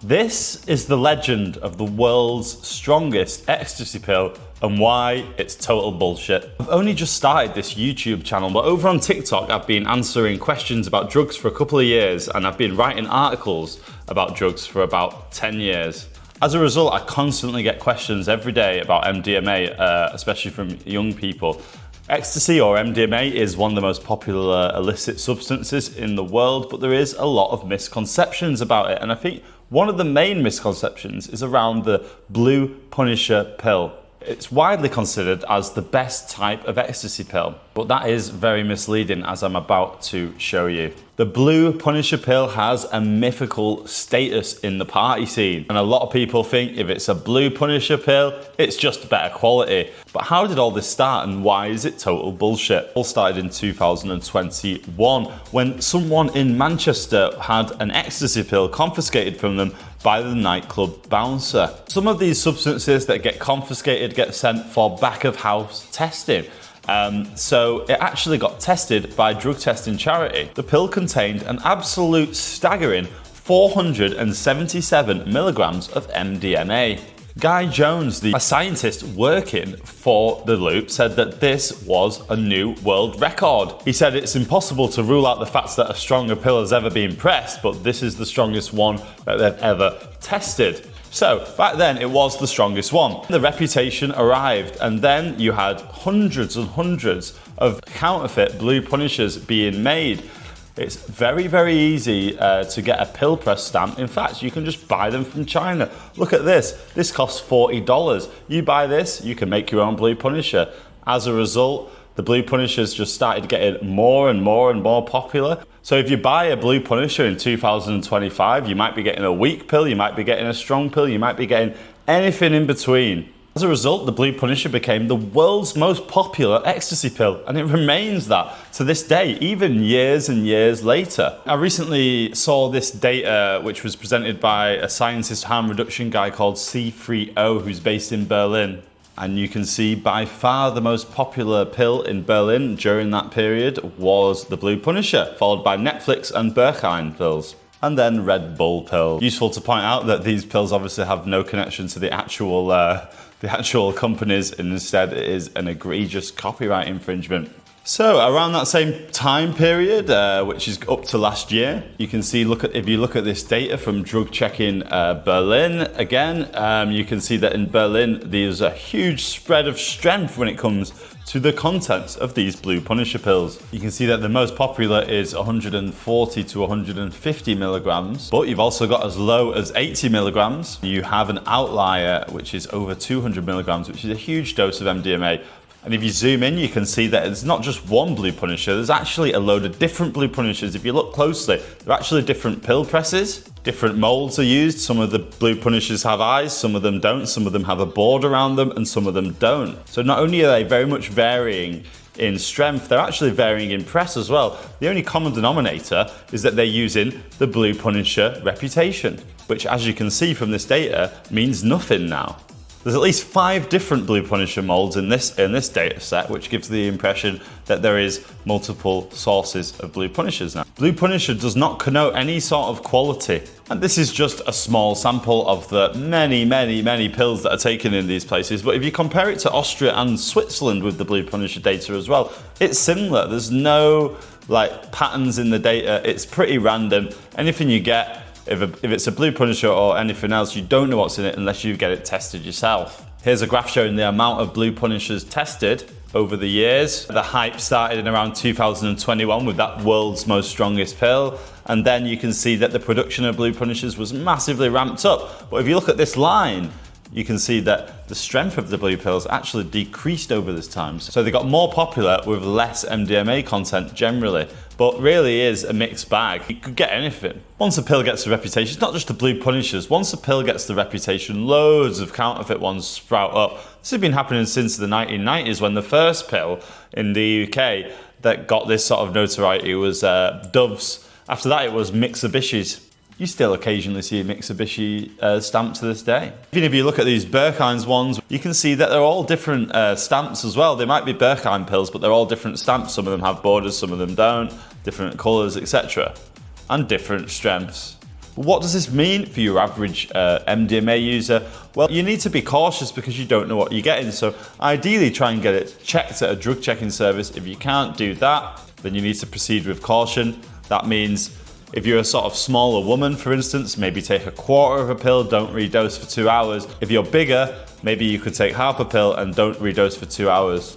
This is the legend of the world's strongest ecstasy pill and why it's total bullshit. I've only just started this YouTube channel, but over on TikTok I've been answering questions about drugs for a couple of years, and I've been writing articles about drugs for about 10 years. As a result, I constantly get questions every day about MDMA, especially from young people. Ecstasy, or MDMA, is one of the most popular illicit substances in the world, but there is a lot of misconceptions about it, and I think one of the main misconceptions is around the Blue Punisher pill. It's widely considered as the best type of ecstasy pill, but that is very misleading, as I'm about to show you. The Blue Punisher pill has a mythical status in the party scene, and a lot of people think if it's a Blue Punisher pill, it's just better quality. But how did all this start, and why is it total bullshit? It all started in 2021 when someone in Manchester had an ecstasy pill confiscated from them by the nightclub bouncer. Some of these substances that get confiscated get sent for back of house testing. So it actually got tested by drug testing charity. The pill contained an absolute staggering 477 milligrams of MDMA. Guy Jones, a scientist working for the Loop, said that this was a new world record. He said it's impossible to rule out the fact that a stronger pill has ever been pressed, but this is the strongest one that they've ever tested. So back then it was the strongest one. The Reputation arrived, and then you had hundreds and hundreds of counterfeit Blue Punishers being made. It's very, very easy to get a pill press stamp. In fact, you can just buy them from China. Look at this. This costs $40. You buy this, you can make your own Blue Punisher. As a result, the Blue Punishers just started getting more and more and more popular. So if you buy a Blue Punisher in 2025, you might be getting a weak pill, you might be getting a strong pill, you might be getting anything in between. As a result, the Blue Punisher became the world's most popular ecstasy pill, and it remains that to this day, even years and years later. I recently saw this data which was presented by a scientist harm reduction guy called C3O, who's based in Berlin. And you can see by far the most popular pill in Berlin during that period was the Blue Punisher, followed by Netflix and Berkheim pills, and then Red Bull pill. Useful to point out that these pills obviously have no connection to the actual companies, and instead it is an egregious copyright infringement. So around that same time period, which is up to last year, you can see, if you look at this data from Drug Checking Berlin again, you can see that in Berlin there's a huge spread of strength when it comes to the contents of these Blue Punisher pills. You can see that the most popular is 140 to 150 milligrams, but you've also got as low as 80 milligrams. You have an outlier which is over 200 milligrams, which is a huge dose of MDMA. And if you zoom in, you can see that it's not just one Blue Punisher, there's actually a load of different Blue Punishers. If you look closely, they're actually different pill presses, different molds are used. Some of the Blue Punishers have eyes, some of them don't, some of them have a board around them, and some of them don't. So not only are they very much varying in strength, they're actually varying in press as well. The only common denominator is that they're using the Blue Punisher Reputation, which, as you can see from this data, means nothing now. There's at least 5 different Blue Punisher molds in this data set, which gives the impression that there is multiple sources of Blue Punishers now. Blue Punisher does not connote any sort of quality, and this is just a small sample of the many, many, many pills that are taken in these places. But if you compare it to Austria and Switzerland with the Blue Punisher data as well, it's similar. There's no patterns in the data. It's pretty random. Anything you get, if it's a Blue Punisher or anything else, you don't know what's in it unless you get it tested yourself. Here's a graph showing the amount of Blue Punishers tested over the years. The hype started in around 2021 with that world's most strongest pill, and then you can see that the production of Blue Punishers was massively ramped up. But if you look at this line, you can see that the strength of the blue pills actually decreased over this time. So they got more popular with less MDMA content generally, but really is a mixed bag. You could get anything. Once a pill gets the reputation, it's not just the Blue Punishers. Once a pill gets the reputation, loads of counterfeit ones sprout up. This has been happening since the 1990s, when the first pill in the UK that got this sort of notoriety was Dove's. After that, it was Mitsubishi's. You still occasionally see a Mitsubishi stamp to this day. Even if you look at these Berkheim's ones, you can see that they're all different stamps as well. They might be Berkheim pills, but they're all different stamps. Some of them have borders, some of them don't, different colours, etc. And different strengths. What does this mean for your average MDMA user? Well, you need to be cautious because you don't know what you're getting. So ideally try and get it checked at a drug checking service. If you can't do that, then you need to proceed with caution. That means if you're a sort of smaller woman, for instance, maybe take a quarter of a pill, don't redose for 2 hours. If you're bigger, maybe you could take half a pill and don't redose for 2 hours.